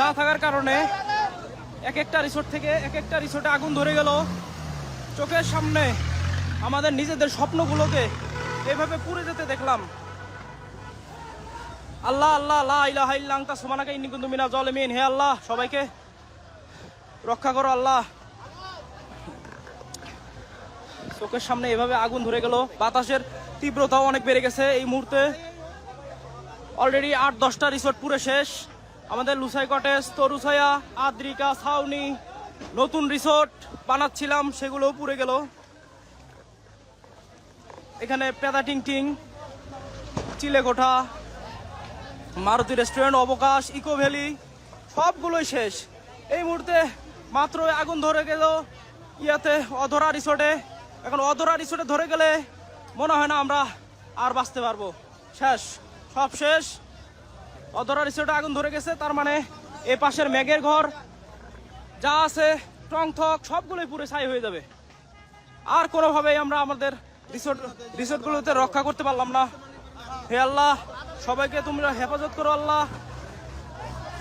না থাকার কারণে এক একটা রিসোর্ট থেকে এক একটা রিসোর্টে আগুন ধরে গেল। চোখের সামনে আমাদের নিজেদের স্বপ্নগুলোকে এভাবে পুড়ে যেতে দেখলাম। আল্লাহ আল্লাহ লা ইলাহা ইল্লা আনতা সুবহানাকা ইন্নী কুনতু মিনাজ জালিমিন। হে আল্লাহ, সবাইকে রক্ষা করো আল্লাহ। চোখের সামনে এভাবে আগুন ধরে গেল। বাতাসের তীব্রতাও অনেক বেড়ে গেছে এই মুহূর্তে। অলরেডি 8-10টা রিসোর্ট পুরো শেষ। আমাদের লুসাই কটেজ, তরুছায়া, আদ্রিকা, ছাউনি, নতুন রিসোর্ট বানাচ্ছিলাম, সেগুলোও পুড়ে গেল। এখানে পেদা টিং টিং, চিলেকোঠা, মারুতি রেস্টুরেন্ট, অবকাশ, ইকো ভ্যালি সবগুলোই শেষ এই মুহূর্তে। মাত্র আগুন ধরে গেল ইয়াতে অধরা রিসোর্টে। এখন অধরা রিসোর্টে ধরে গেলে মনে হয় না আমরা আর বাঁচতে পারবো। শেষ, সব শেষ। অধরা রিসোর্টে আগুন ধরে গেছে, তার মানে এ পাশের মেঘের ঘর যা আছে টং থক সবগুলোই পুরো ছাই হয়ে যাবে। আর কোনোভাবেই আমরা আমাদের রিসোর্টগুলোতে রক্ষা করতে পারলাম না। হে আল্লাহ, সবাইকে তোমরা হেফাজত করো আল্লাহ।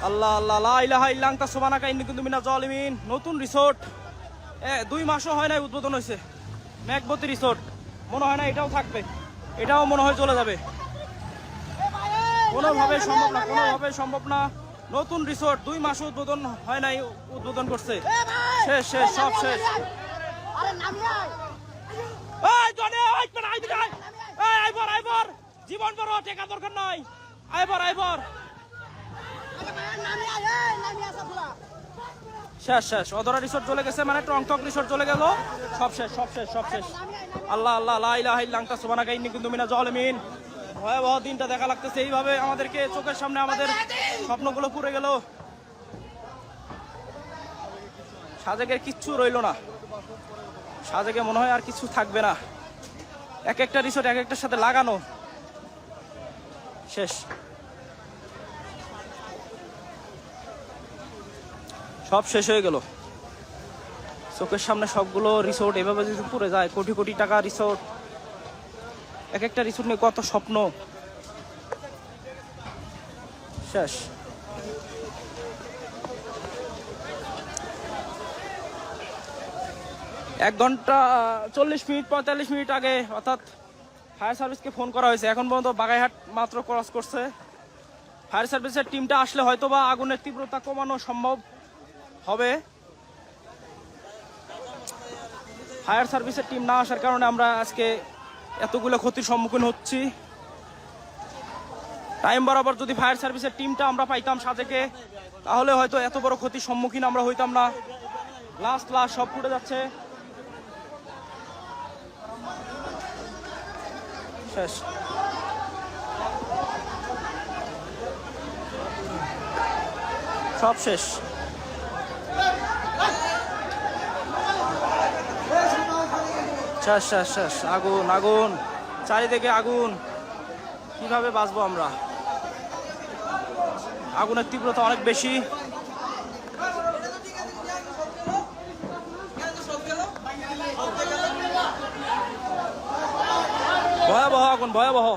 আল্লাহ আল্লাহ লা ইলাহা ইল্লা আনতা সুবহানাকা ইন্নী কুনতু মিনাজ জালিমিন। নতুন রিসোর্ট 2 মাসও হয় নাই উদ্বোধন হয়েছে। মেঘবতী রিসোর্ট, মনে হয় না এটাও থাকবে, এটাও মনে হয় চলে যাবে। কোনোভাবে সম্ভব না, কোনোভাবে সম্ভব না। নতুন রিসোর্ট 2 মাসও উদ্বোধন হয় নাই, উদ্বোধন করছে। শেষ শেষ, সব শেষ। জীবন বড়, টেকা দরকার নাই। আইবার আইবার, শেষ শেষ। অধরা রিসোর্ট চলে গেছে, মানে টংটক রিসোর্ট চলে গেল। সব শেষ, সব শেষ, সব শেষ। আল্লাহ আল্লাহ লা ইলাহা ইল্লা আনতা সুবহানাকা ইন্নী কুনতু মিনাজ জালিমিন। ভয়াবহ দিনটা দেখা লাগতেছে এইভাবে আমাদেরকে। চোখের সামনে আমাদের স্বপ্নগুলো পুড়ে গেল। সাজেকের কিচ্ছু রইল না। সাজেকে মনে হয় আর কিছু থাকবে না। এক একটা রিসোর্ট এক একটার সাথে লাগানো। শেষ, সব শেষ হয়ে গেল চোখের সামনে সবগুলো রিসোর্ট। এভাবে যদি পুড়ে যায়, কোটি কোটি টাকা রিসোর্ট, এক একটা রিসোর্ট নিয়ে কত স্বপ্ন শেষ। 1 ঘন্টা 40 মিনিট 45 মিনিট আগে অর্থাৎ ফায়ার সার্ভিসকে ফোন করা হয়েছে। এখন পর্যন্ত বাগাইহাট মাত্র ক্রস করছে। ফায়ার সার্ভিসের টিমটা আসলে হয়তো বা আগুনের তীব্রতা কমানো সম্ভব হবে। ফায়ার সার্ভিসের টিম না আসার কারণে আমরা আজকে এতগুলো ক্ষতির সম্মুখীন হচ্ছি। টাইম বরাবর যদি ফায়ার সার্ভিসের টিমটা আমরা পাইতাম সাজেকে, তাহলে হয়তো এত বড় ক্ষতির সম্মুখীন আমরা হইতাম না। লাস্ট সব ফুটে যাচ্ছে। শেষ, সব শেষ। শেষ শেষ শেষ। আগুন আগুন, চারিদিকে আগুন। কিভাবে বাঁচবো আমরা? আগুনের তীব্রতা অনেক বেশি। ভয়াবহ আগুন, ভয়াবহ।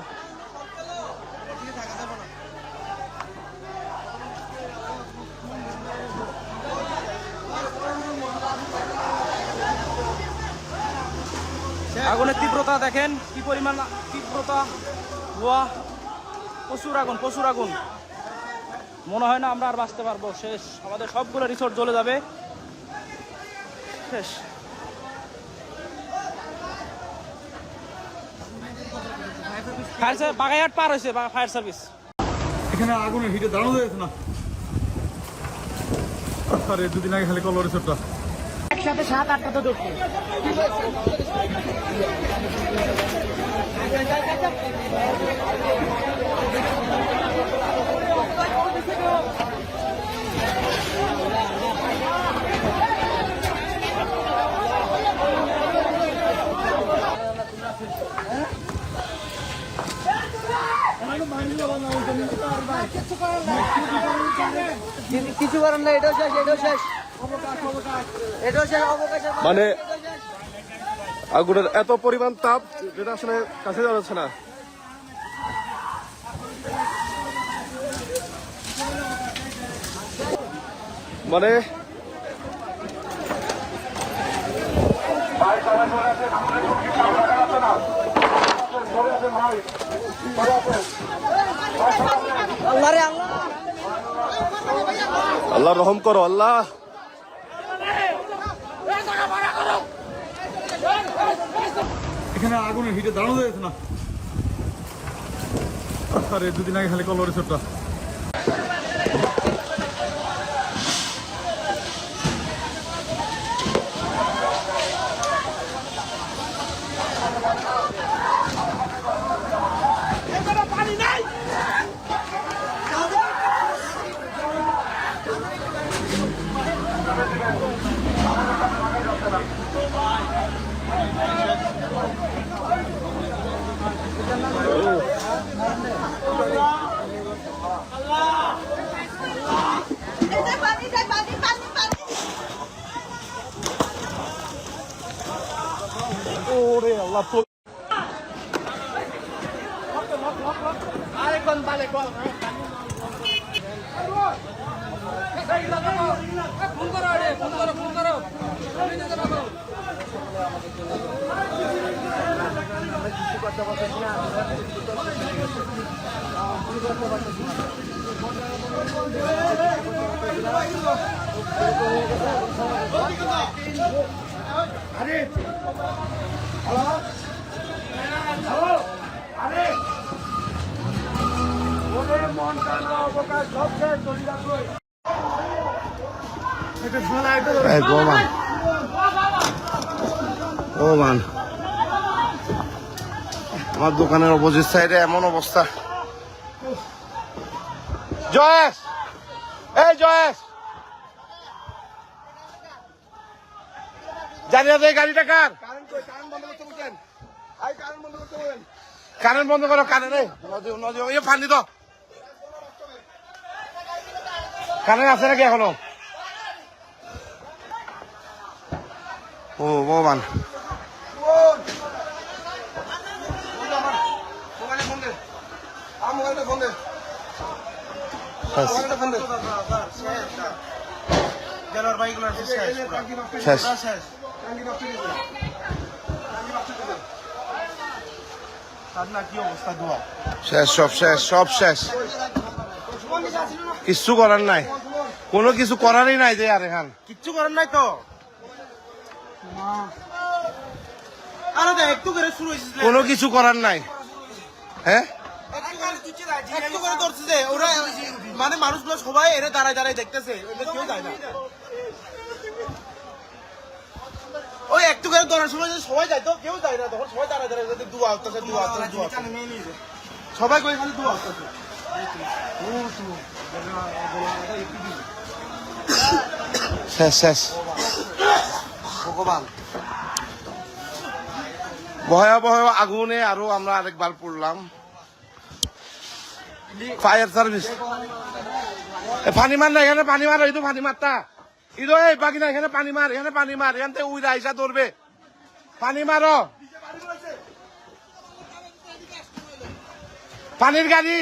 আগুনের তীব্রতা দেখেন কি পরিমাণ তীব্রতা। ধোয়া, প্রচুর আগুন, প্রচুর আগুন। মনে হয় না আমরা আর বাঁচতে পারবো। শেষ, আমাদের সবগুলো রিসোর্ট জ্বলে যাবে। শেষ। বাগাইহাট পার হয়েছে ফায়ার সার্ভিস। এখানে আগুনের হিটে দাঁড়ানো যাচ্ছে না। আরে 2 দিন আগে খালি কল রিসোর্টটা একসাথে 7-8টা তো ধরছে। কিছু করার না, এটাও শেষ, এটাও শেষ, এটাও শেষ। মানে আগুনের এত পরিমাণ তাপ যেটা আসলে কাছে যাওয়া যাচ্ছে না। মানে আল্লাহ রে আল্লাহ আল্লাহ রহম করো আল্লাহ। এখানে আগুনের হিটে দাঁড়ানো যাচ্ছে না। আরে দুদিন আগে খালি কল রিসোর্টটা। ওরে আল্লাহ তো আমার দোকানের অপোজিট সাইডে এমন অবস্থা। জয়েশ, এই জয়েশ, জানি না তো এই গাড়িটা কার? কারেন্ট বন্ধ করো, কারেন্ট ফান্দি তো কারেন্ট আছে নাকি এখনো? ও ভগবান, শেষ শেষ, সব শেষ, সব শেষ, কিচ্ছু করার নাই, কোনো কিছু করারই নাই যে। আর এখান কিচ্ছু করার নাই তো, কোনো কিছু করার নাই। হ্যাঁ, মানে মানুষগুলো সবাই এরা দাঁড়ায় দাঁড়ায় দেখতেছে, কেউ যায় না। ওই একটু করে ধরার সময় সবাই যায় তো কেউ যায় না, তখন সবাই দাঁড়ায় দাঁড়ায় দুয়া আসতেছে, দুয়া আসতেছে, দুয়া আসতেছে, সবাই কই খালি দুয়া আসতেছে। শেষ শেষ, ভগবান ভয়াবহ আগুনে আরো আমরা আরেকবার পড়লাম। ফায়ার সার্ভিস, পানি মার না এখানে, পানি মার, এই তো পানি মারতা, ইদো এই বাকি না এখানে পানি মার, এখানে পানি মার, এখান থেকে উইরা আইসা ধরবে, পানি মারো, পানির গাড়ি।